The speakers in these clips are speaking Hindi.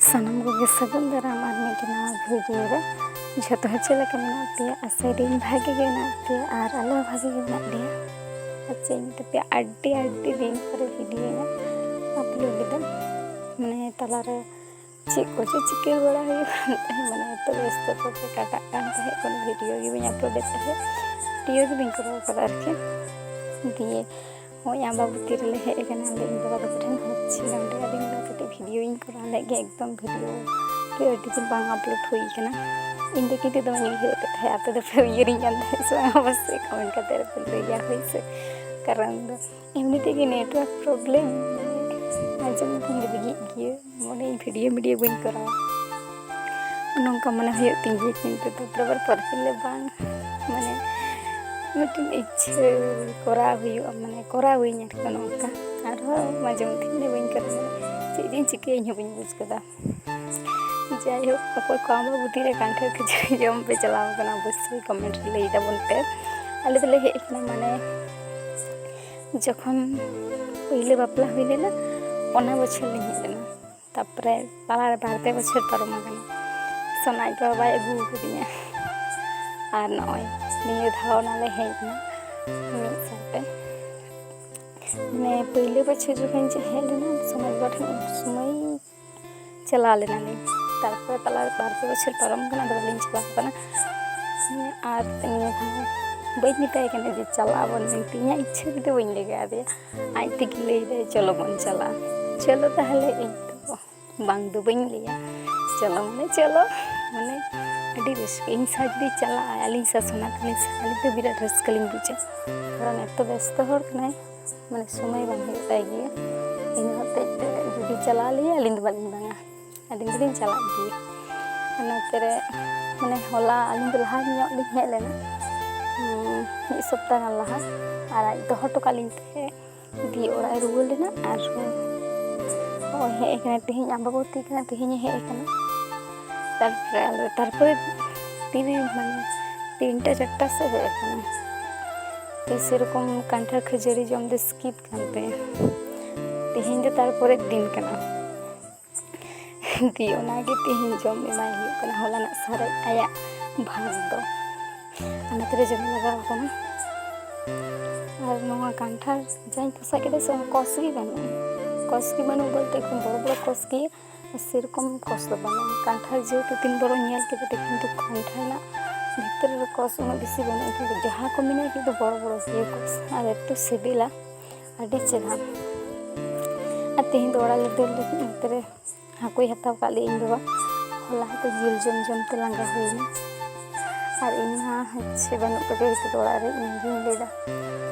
सानम को सगुन दाराम और मिट्टी नवा भिडियो रे जो चल पे आशा भागे पे और आलो भागे पे अच्छा पे अड्डी दिन पर भिडियो अपलोड मैंने तलारे चे को चिके बड़ा मैंने तो व्यस्त तो काटा भिडियो भी अपलोड भिडियो भी करा दिए हमें आम्बाबती रे हेकना बाबा तक कटे भिडियो करा लगे एकदम भिडियो के दिन बांग अपलोड होना इन कितने दो आते पे अवश्य कमेंट करते लैया से कारण एमनी तेगे नेटवर्क प्रॉब्लम आजम लगे मैं भिडियो मीडियो बी करा नौका मन तीजे किंतु तब परफेक्टली बांग माने मिट्टन इच्छा करा माने करा नौका माजे मध्य बी करा चेज चिके बी बुझा जाइए अकोय को आम्बाबती रे कांठा खिचड़ी जम पे चलावना अवश्य कमेंट लई ताबन पे आले दले हेकना माने जखन पहले बापला हुई लेना ओना बछर ले हेना तापरे ताला बारते बछर पारम आकना सनाई बाबा अगू कदिया और नय निये धाव नाले हेना मिद साथे माने पहले बछर जखन हेल लेना समय गठन समय चला लेना नहीं तारपर तला बारते बछर पारम कना दो लिंच चला और बी मिताई जे चलाबन तीन इच्छा भी तो बी लगा दे आज तक लैदे चलो बन चला चलो ताहले तो बांग दो बी लैया चलो माने चलो माने अड़ी रस्क इन साजदी चला आलिंग सा सोना आलिंग तो बिराट रस्कलिंग बुझा कारण एत व्यस्त माने समय बांग होता गया इन हते जुदी चला लिया आलिंग बालिंग बांगा आलिंग दिन चला गया नोते माने होला आलिंग लहा हेज लेना एक सप्ताह गान लहा और आज दो हटोकालीन दिए और रुआ लेना और हेकना तेज आम्बाबती तेज हेकना तीन माने 3टा 4टा से हेकना तो सेरकम कांठार खजड़ी जम दे स्किप कानते तेज दो तारपरे दिन कना दिए ओनागे तेज जम एमाय हुयुग होला सारे आया भाग दो अनाते जम लगा और कांठार जाइन फसा के कस बनू बोलते बड़ बड़ कस गए सेरकम कस दो बना कांठार जेहेतु 3 बड़ के किंतु कांठार भितर कस उना बेसि बना कि जहाँ को मेना कि बड़ बड़ ये कस और एत सिबिला अड़ी चेहरा और तेज दो लेते हाकोई हताव का इन बाबा होला तो जिल जम जमते लांगा हुईना और इना हे बनू कटे इन लैदा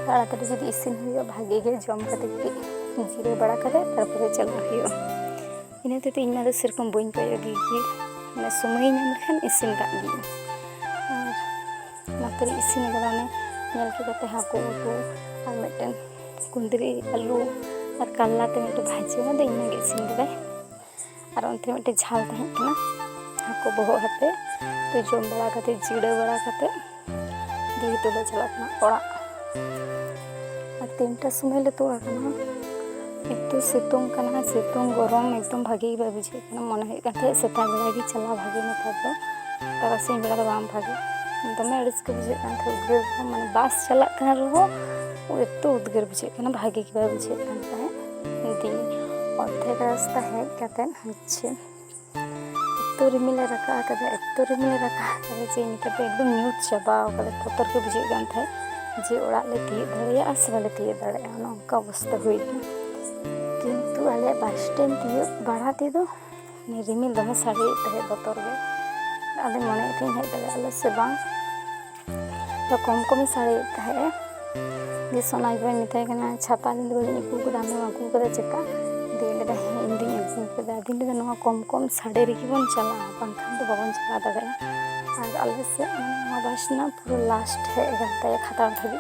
ताड़ाताड़ी जो इसिन हुआ भागे गे जम कते जीरे बड़ा करे तारपरे चला इनाते तो इन सेरकम बी कयोगी मैं समय नाम लेखान इसिन का और इसिन नेल के हाको उतु और मिट्टन कुंदरी आलू और कल्लाते मिट्टे भाजी ना इनागे इसिन के और अंते मिट्टे झाल तहना हाको बहो हाते तो जम बड़ा करते जिड़े बड़ा करते दिए तुले चलाना ओड़ा और 3टा समय ले तुड़ाना एक सितुंग गरम एकदम भागे बुझे मन हो सेता बेड़ा की चला भागे नतार दो तारासिंह बेड़ा तो बाम भागे दमे अड़स के बुझे उद्गार माने बास चला रहो एत उद्गार बुझे भागे की बुझे दिए अर्धेक रास्ता हेज हे रिमिले रखा जे इनके एकदम न्यूट चाबा बतर के बुझे जे ओड़ा ले तीय दाड़े से बाले तीय दाड़े नौका अवस्था हुईना किंतु आले बस स्टैंड तीय बाड़ाते रिमिल दमे साड़े बतर गे आले मने हेज दाड़े से बांग तो कम कम साड़े सोना मिताई छाता दिन बड़ी अगूकदा अगूकदा चेका दिए इन अगूकदा कम कम साड़े रेगी बन चला बांखान तो बाबन चला दाड़ा और आले से बस ना पूरा लास्ट हेज खाता धाबी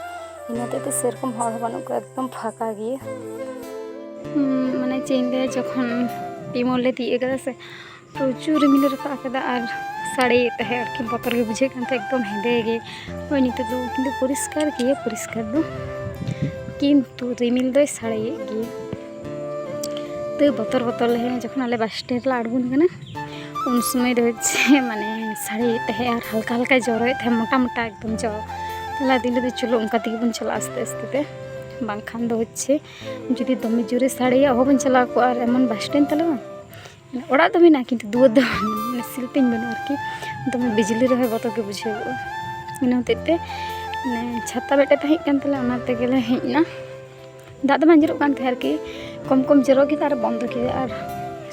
इनाते सेरकम बनू एकदम फाँका गए माने चेंगे जखन टीमोल तीये से प्रचुर रिमिल रखा और साड़े कि बतर के बुझे एकदम हेदे गे नित किंतु परिष्कार गए परिष्कार किंतु रिमिल दो साड़े गे ᱧᱤᱫᱟᱹ ᱵᱚᱛᱚᱨ ᱞᱮ जखन आले बस स्टैंड ला आड़गुन कना उन समय दो माने साड़ी तहे और हल्का हल्का जरोए थे मोटा मोटा एकदम जो तला दिन दो चलो उनका तेगे बन चला आस्ते आस्ते ते बांखान दो जुदी दमे जोरे साड़ी हो बन चला को और एमन बस स्टैंड तले ओड़ा दो मेना किंतु दुआर दो माने सिल्पिंग बन आरकी दमे बिजली रहे बतो के बुझे इन होते छाता बेटे तहे कान तले ओना तेगे ले हेना दाग दो अंजरो कान थे आरकी कम कम जरो के और बंद के और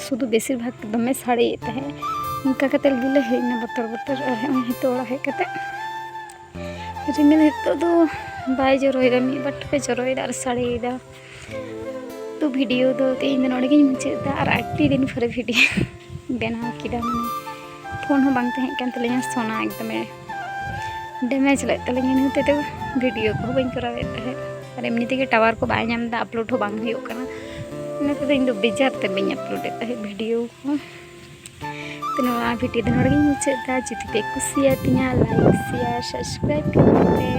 शुद्ध बेसिर भाग दमे साड़ी तहे उनका कते गिले हेना बतर और हितो ओड़ा हे कते रिमिल हितो दो बाय जरोइदा मी बट पे जरोइदा और साड़ीदा तो वीडियो दो तेज नोड़े मुचादा और आटी दिन फरे वीडियो बनाव किदा माने फोन हो बांग तहे कान तले सोना एकदम डैमेज ले तले होते तो वीडियो को बन करावे तहे और एमनी तेगे टावर को बाय नामदा अपलोड हो बांग हुयो कना इनते इन दो बेजार ते बन अपलोड तहे वीडियो को तो वीडियो दो नोड़े मुचादा जुदी पे कुसिया तिया लाइक शेयर सब्सक्राइब करते